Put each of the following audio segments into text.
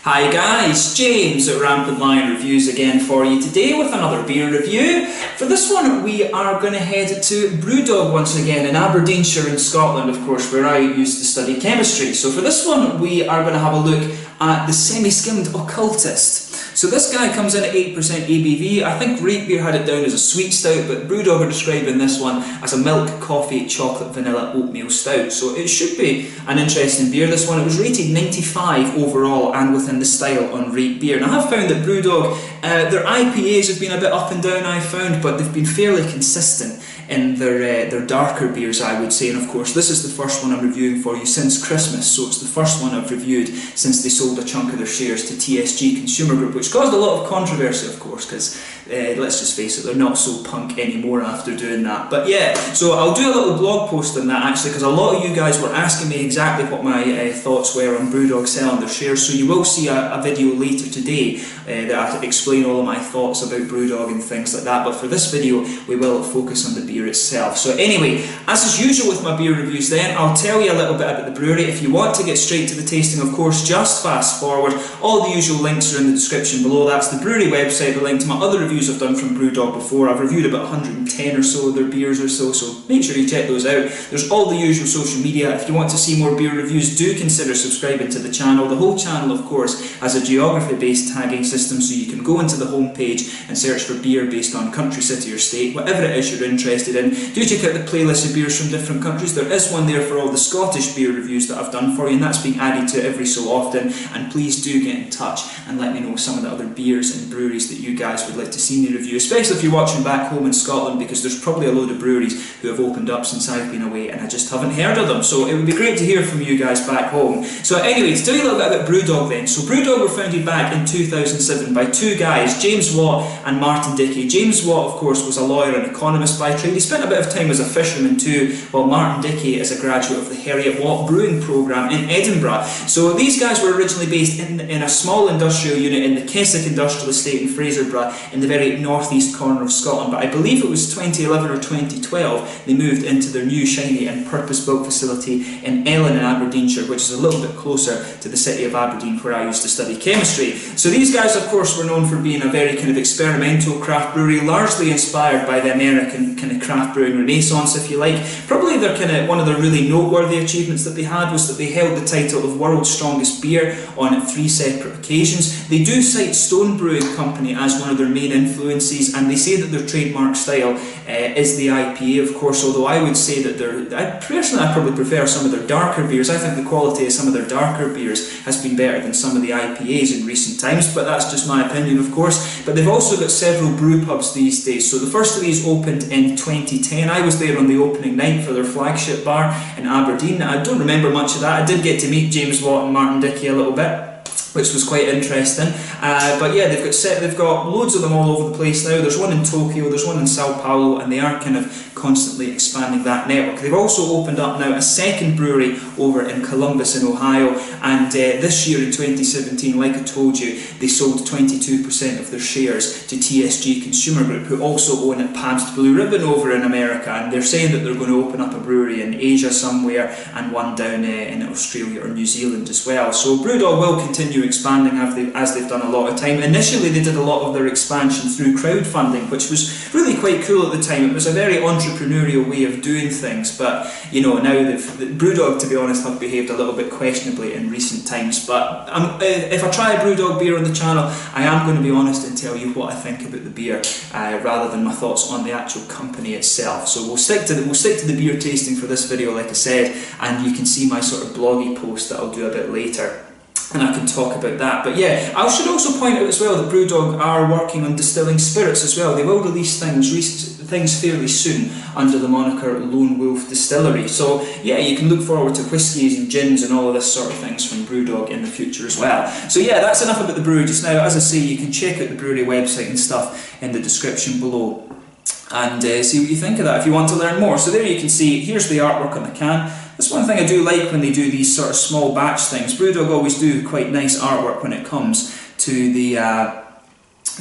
Hi guys, James at RampantLionReviews again for you today with another beer review. For this one we are going to head to Brewdog once again in Aberdeenshire in Scotland, of course, where I used to study chemistry. So for this one we are going to have a look at the semi-skimmed Occultist. So this guy comes in at 8% ABV. I think Rate Beer had it down as a sweet stout, but Brewdog are describing this one as a milk, coffee, chocolate, vanilla, oatmeal stout. So it should be an interesting beer, this one. It was rated 95 overall and within the style on Rate Beer. And I have found that Brewdog, their IPAs have been a bit up and down, I've found, but they've been fairly consistent in their darker beers, I would say. And of course this is the first one I'm reviewing for you since Christmas, so it's the first one I've reviewed since they sold a chunk of their shares to TSG Consumer Group, which caused a lot of controversy, of course, because let's just face it, they're not so punk anymore after doing that. But yeah, so I'll do a little blog post on that actually, because a lot of you guys were asking me exactly what my thoughts were on Brewdog selling their shares, so you will see a video later today that I explain all of my thoughts about Brewdog and things like that. But for this video we will focus on the beer itself. So anyway, as is usual with my beer reviews then, I'll tell you a little bit about the brewery. If you want to get straight to the tasting, of course, just fast forward. All the usual links are in the description below. That's the brewery website, the link to my other reviews I've done from Brewdog before. I've reviewed about 110 or so of their beers or so make sure you check those out. There's all the usual social media. If you want to see more beer reviews, do consider subscribing to the channel. The whole channel, of course, has a geography-based tagging system, so you can go into the home page and search for beer based on country, city or state, whatever it is you're interested in. Do check out the playlist of beers from different countries. There is one there for all the Scottish beer reviews that I've done for you, and that's being added to every so often. And please do get in touch and let me know some of the other beers and breweries that you guys would like to see me review, especially if you're watching back home in Scotland, because there's probably a load of breweries who have opened up since I've been away and I just haven't heard of them. So it would be great to hear from you guys back home. So anyway, to tell you a little bit about Brewdog then. So Brewdog were founded back in 2007 by two guys, James Watt and Martin Dickey. James Watt, of course, was a lawyer and economist by trade. He spent a bit of time as a fisherman too, while Martin Dickey is a graduate of the Harriet Watt Brewing Programme in Edinburgh. So these guys were originally based in a small industrial unit in the Keswick Industrial Estate in Fraserburgh in the very northeast corner of Scotland, but I believe it was 2011 or 2012 they moved into their new shiny and purpose-built facility in Ellon in Aberdeenshire, which is a little bit closer to the city of Aberdeen where I used to study chemistry. So these guys, of course, were known for being a very kind of experimental craft brewery, largely inspired by the American kind of craft brewing renaissance, if you like. Probably their kind of one of the really noteworthy achievements that they had was that they held the title of World's Strongest Beer on 3 separate occasions. They do cite Stone Brewing Company as one of their main influences, and they say that their trademark style is the IPA, of course, although I would say that I probably prefer some of their darker beers. I think the quality of some of their darker beers has been better than some of the IPAs in recent times, but that's just my opinion, of course. But they've also got several brew pubs these days. So the first of these opened in 2010. I was there on the opening night for their flagship bar in Aberdeen. I don't remember much of that. I did get to meet James Watt and Martin Dickey a little bit, which was quite interesting. But yeah, they've got loads of them all over the place now. There's one in Tokyo, there's one in Sao Paulo, and they are kind of constantly expanding that network. They've also opened up now a second brewery over in Columbus in Ohio, and this year in 2017, like I told you, they sold 22% of their shares to TSG Consumer Group, who also own Pabst Blue Ribbon over in America, and they're saying that they're going to open up a brewery in Asia somewhere and one down in Australia or New Zealand as well. So Brewdog will continue expanding as they've done a lot of time. Initially they did a lot of their expansion through crowdfunding, which was really quite cool at the time. It was a very entrepreneurial way of doing things, but you know, now Brewdog, to be honest, have behaved a little bit questionably in recent times. But if I try a Brewdog beer on the channel, I am going to be honest and tell you what I think about the beer rather than my thoughts on the actual company itself. So we'll stick to the beer tasting for this video, like I said, and you can see my sort of bloggy post that I'll do a bit later, and I can talk about that. But yeah, I should also point out as well that Brewdog are working on distilling spirits as well. They will release things fairly soon under the moniker Lone Wolf Distillery. So yeah, you can look forward to whiskies and gins and all of this sort of things from Brewdog in the future as well. So yeah, that's enough about the brewery just now. As I say, you can check out the brewery website and stuff in the description below, and see what you think of that if you want to learn more. So there you can see, here's the artwork on the can. That's one thing I do like when they do these sort of small batch things. Brewdog always do quite nice artwork when it comes to the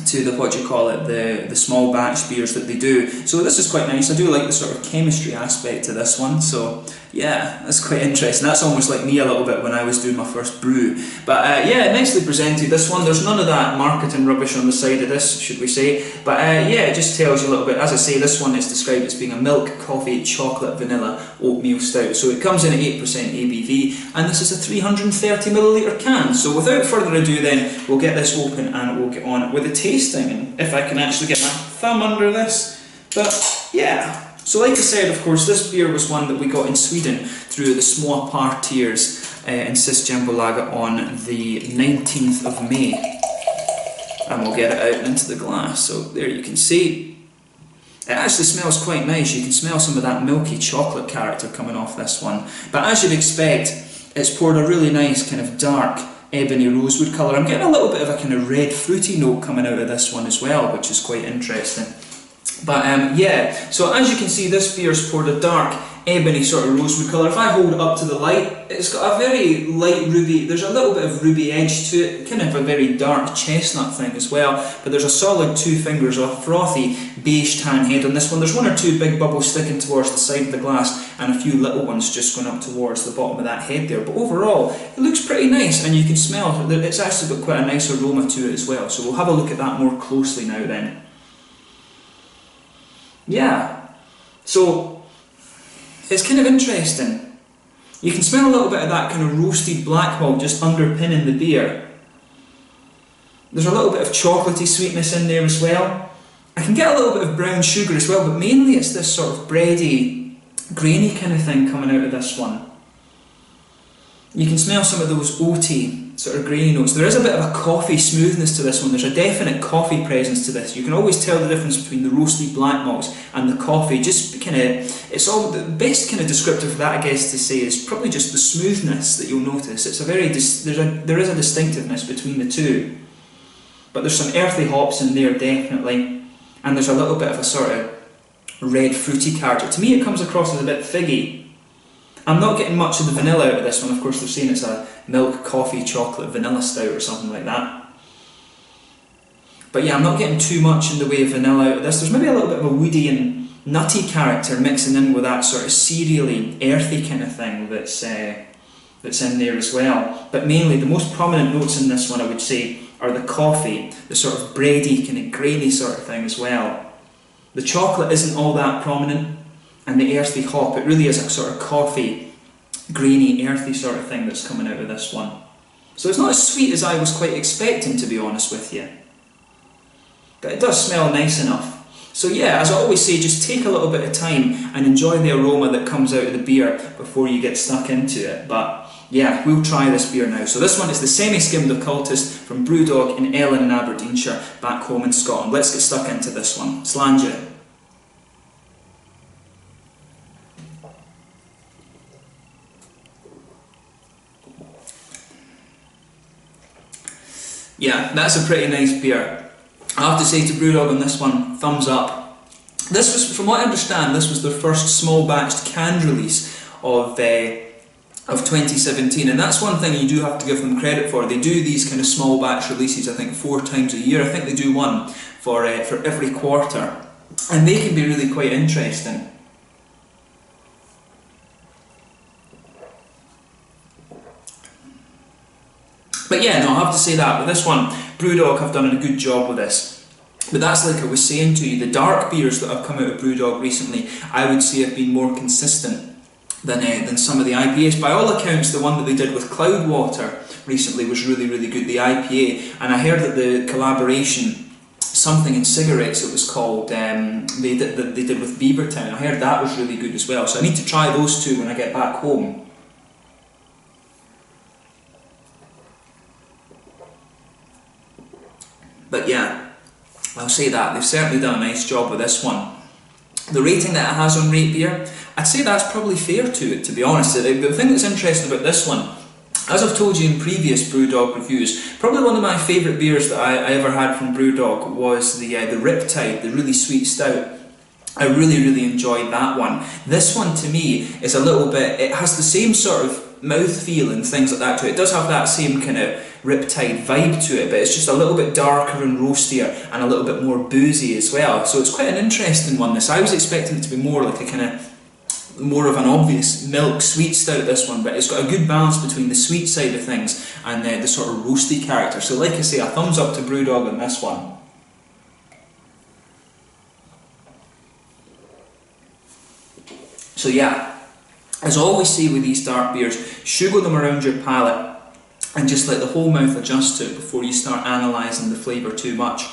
to the, what do you call it, the small batch beers that they do. So this is quite nice. I do like the sort of chemistry aspect to this one, so yeah, that's quite interesting. That's almost like me a little bit when I was doing my first brew. But yeah, nicely presented, this one. There's none of that marketing rubbish on the side of this, should we say. But yeah, it just tells you a little bit. As I say, this one is described as being a milk, coffee, chocolate, vanilla, oatmeal stout. So it comes in at 8% ABV, and this is a 330ml can. So without further ado then, we'll get this open and we'll get on with the tasting, and if I can actually get my thumb under this. But yeah, so like I said, of course, this beer was one that we got in Sweden through the Små Partiers in Systembolaget on the 19th of May. And we'll get it out into the glass. So there you can see. It actually smells quite nice. You can smell some of that milky chocolate character coming off this one. But as you'd expect, it's poured a really nice kind of dark ebony rosewood colour. I'm getting a little bit of a kind of red fruity note coming out of this one as well, which is quite interesting. But yeah, so as you can see, this beer's poured a dark ebony sort of rosewood colour. If I hold it up to the light, it's got a very light ruby, there's a little bit of ruby edge to it, kind of a very dark chestnut thing as well, but there's a solid 2 fingers of frothy beige tan head on this one. There's 1 or 2 big bubbles sticking towards the side of the glass and a few little ones just going up towards the bottom of that head there, but overall it looks pretty nice, and you can smell that it's actually got quite a nice aroma to it as well. So we'll have a look at that more closely now then. Yeah, so it's kind of interesting. You can smell a little bit of that kind of roasted black malt just underpinning the beer. There's a little bit of chocolatey sweetness in there as well. I can get a little bit of brown sugar as well, but mainly it's this sort of bready, grainy kind of thing coming out of this one. You can smell some of those oaty sort of grainy notes. There is a bit of a coffee smoothness to this one. There's a definite coffee presence to this. You can always tell the difference between the roasty black malts and the coffee. Just kind of, it's all the best kind of descriptor for that, I guess, to say is probably just the smoothness that you'll notice. It's a very there is a distinctiveness between the two, but there's some earthy hops in there definitely, and there's a little bit of a sort of red fruity character. To me, it comes across as a bit figgy. I'm not getting much of the vanilla out of this one. Of course, they're saying it's a milk, coffee, chocolate, vanilla stout or something like that. But yeah, I'm not getting too much in the way of vanilla out of this. There's maybe a little bit of a woody and nutty character mixing in with that sort of cereally, earthy kind of thing that's in there as well. But mainly, the most prominent notes in this one, I would say, are the coffee, the sort of bready, kind of grainy sort of thing as well. The chocolate isn't all that prominent, and the earthy hop, it really is a sort of coffee, grainy, earthy sort of thing that's coming out of this one. So it's not as sweet as I was quite expecting, to be honest with you. But it does smell nice enough. So yeah, as I always say, just take a little bit of time and enjoy the aroma that comes out of the beer before you get stuck into it. But yeah, we'll try this beer now. So this one is the Semi-Skimmed Occultist from Brewdog in Ellon in Aberdeenshire, back home in Scotland. Let's get stuck into this one. Slàinte. Yeah, that's a pretty nice beer. I have to say to Brewdog on this one, thumbs up. This was, from what I understand, this was their first small batched canned release of 2017, and that's one thing you do have to give them credit for. They do these kind of small batch releases, I think 4 times a year. I think they do one for every quarter, and they can be really quite interesting. But yeah, no, I have to say that. With this one, Brewdog have done a good job with this. But that's like I was saying to you, the dark beers that have come out of Brewdog recently, I would say have been more consistent than some of the IPAs. By all accounts, the one that they did with Cloudwater recently was really, really good, the IPA. And I heard that the collaboration, something in cigarettes it was called, they did with Beavertown, I heard that was really good as well. So I need to try those two when I get back home. But yeah, I'll say that, they've certainly done a nice job with this one. The rating that it has on Rate Beer, I'd say that's probably fair to it, to be honest. The thing that's interesting about this one, as I've told you in previous Brewdog reviews, probably one of my favourite beers that I ever had from Brewdog was the Riptide, the really sweet stout. I really, really enjoyed that one. This one to me is a little bit, it has the same sort of mouth feel and things like that to it. It does have that same kind of Riptide vibe to it, but it's just a little bit darker and roastier and a little bit more boozy as well. So it's quite an interesting one, this. I was expecting it to be more like a kind of more of an obvious milk sweet stout, this one, but it's got a good balance between the sweet side of things and the sort of roasty character. So like I say, a thumbs up to Brewdog on this one. So yeah, as I always say with these dark beers, sugar them around your palate and just let the whole mouth adjust to it before you start analysing the flavour too much.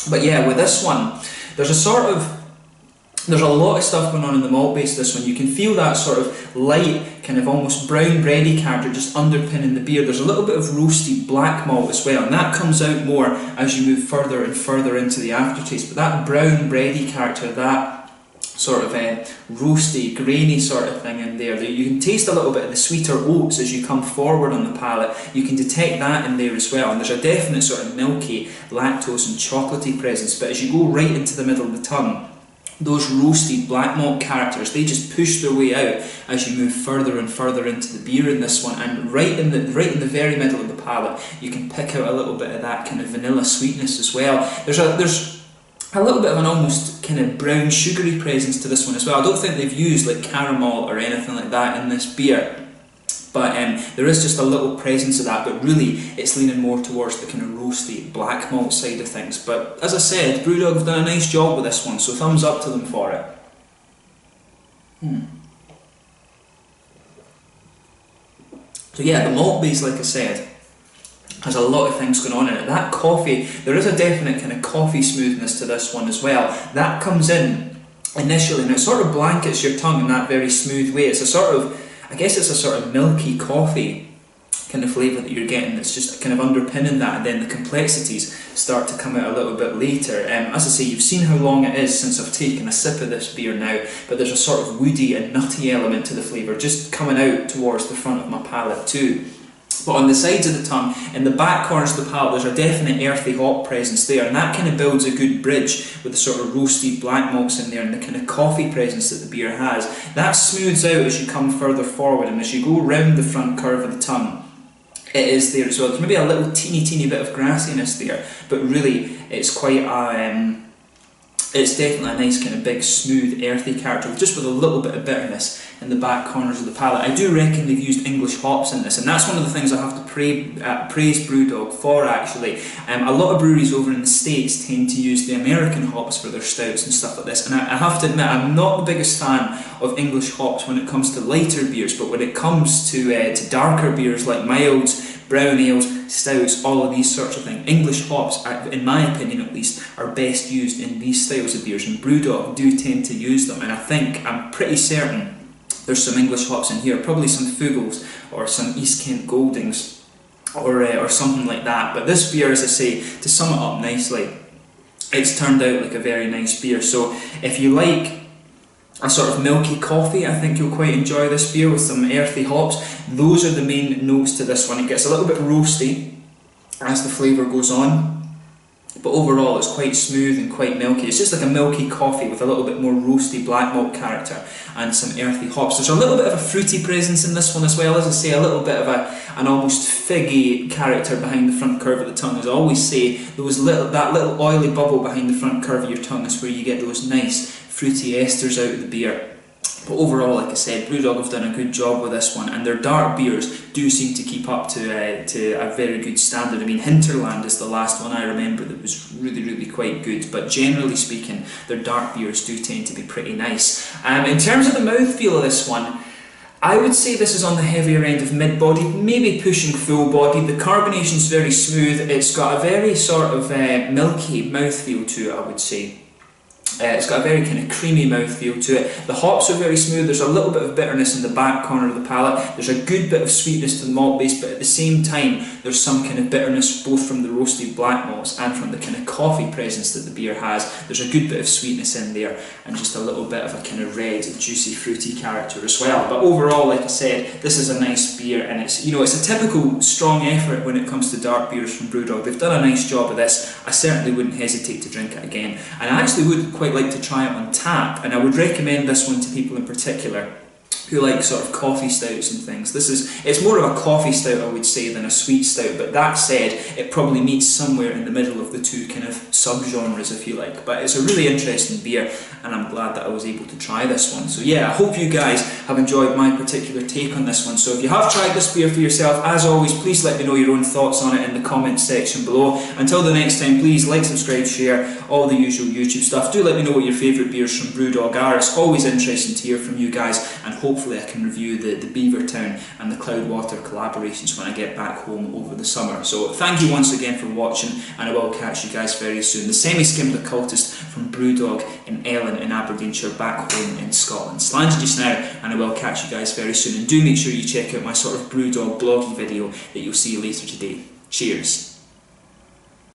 But yeah, with this one, there's a lot of stuff going on in the malt base of this one. You can feel that sort of light, kind of almost brown bready character just underpinning the beer. There's a little bit of roasty black malt as well, and that comes out more as you move further and further into the aftertaste. But that brown bready character, that sort of roasty, grainy sort of thing in there. You can taste a little bit of the sweeter oats as you come forward on the palate. You can detect that in there as well, and there's a definite sort of milky, lactose and chocolatey presence. But as you go right into the middle of the tongue, those roasty black malt characters, they just push their way out as you move further and further into the beer in this one, and right in the very middle of the palate you can pick out a little bit of that kind of vanilla sweetness as well. There's a little bit of an almost kind of brown sugary presence to this one as well. I don't think they've used like caramel or anything like that in this beer, but there is just a little presence of that, but really it's leaning more towards the kind of roasty black malt side of things. But as I said, Brewdog have done a nice job with this one, so thumbs up to them for it. So yeah, the malt base, like I said, has a lot of things going on in it. That coffee, there is a definite kind of coffee smoothness to this one as well. That comes in initially and it sort of blankets your tongue in that very smooth way. It's a sort of, I guess it's a sort of milky coffee kind of flavour that you're getting that's just kind of underpinning that, and then the complexities start to come out a little bit later. As I say, you've seen how long it is since I've taken a sip of this beer now, but there's a sort of woody and nutty element to the flavour just coming out towards the front of my palate too. But on the sides of the tongue, in the back corners of the palate, there's a definite earthy hop presence there, and that kind of builds a good bridge with the sort of roasty black malts in there and the kind of coffee presence that the beer has. That smooths out as you come further forward, and as you go round the front curve of the tongue, it is there as well. There's maybe a little teeny bit of grassiness there, but really it's quite a... it's definitely a nice kind of big, smooth, earthy character, just with a little bit of bitterness in the back corners of the palate. I do reckon they've used English hops in this, and that's one of the things I have to praise Brewdog for, actually. A lot of breweries over in the States tend to use the American hops for their stouts and stuff like this, and I have to admit, I'm not the biggest fan of English hops when it comes to lighter beers, but when it comes to darker beers like milds, brown ales, stouts, all of these sorts of things, English hops, in my opinion at least, are best used in these styles of beers, and Brewdog do tend to use them, and I'm pretty certain there's some English hops in here, probably some Fugels or some East Kent Goldings or something like that. But this beer, as I say, to sum it up nicely, it's turned out like a very nice beer. So if you like a sort of milky coffee, I think you'll quite enjoy this beer with some earthy hops. Those are the main notes to this one. It gets a little bit roasty as the flavour goes on, but overall it's quite smooth and quite milky. It's just like a milky coffee with a little bit more roasty black malt character and some earthy hops. There's a little bit of a fruity presence in this one as well, as I say, a little bit of an almost figgy character behind the front curve of the tongue. As I always say, that little oily bubble behind the front curve of your tongue is where you get those nice fruity esters out of the beer. But overall, like I said, Brewdog have done a good job with this one, and their dark beers do seem to keep up to a very good standard. I mean, Hinterland is the last one I remember that was really quite good, but generally speaking, their dark beers do tend to be pretty nice. In terms of the mouthfeel of this one, I would say this is on the heavier end of mid-body, maybe pushing full-body. The carbonation's very smooth. It's got a very sort of milky mouthfeel to it, I would say. It's got a very kind of creamy mouthfeel to it. The hops are very smooth. There's a little bit of bitterness in the back corner of the palate. There's a good bit of sweetness to the malt base, but at the same time there's some kind of bitterness both from the roasted black malts and from the kind of coffee presence that the beer has. There's a good bit of sweetness in there and just a little bit of a kind of red, juicy, fruity character as well. But overall, like I said, this is a nice beer, and it's, you know, it's a typical strong effort when it comes to dark beers from Brewdog. They've done a nice job of this. I certainly wouldn't hesitate to drink it again, and I actually would quite like to try it on tap, and I would recommend this one to people in particular who like sort of coffee stouts and things. It's more of a coffee stout, I would say, than a sweet stout, but that said, it probably meets somewhere in the middle of the two kind of sub-genres, if you like. But it's a really interesting beer, and I'm glad that I was able to try this one. So yeah, I hope you guys have enjoyed my particular take on this one. So if you have tried this beer for yourself, as always, please let me know your own thoughts on it in the comments section below. Until the next time, please like, subscribe, share, all the usual YouTube stuff. Do let me know what your favourite beers from Brewdog are. It's always interesting to hear from you guys, and hopefully I can review the Beavertown and the Cloudwater collaborations when I get back home over the summer. So thank you once again for watching, and I will catch you guys very soon. The Semi-Skimmed Occultist from Brewdog in Ellon in Aberdeenshire, back home in Scotland. Slanted just now, and I will catch you guys very soon. And do make sure you check out my sort of Brewdog bloggy video that you'll see later today. Cheers.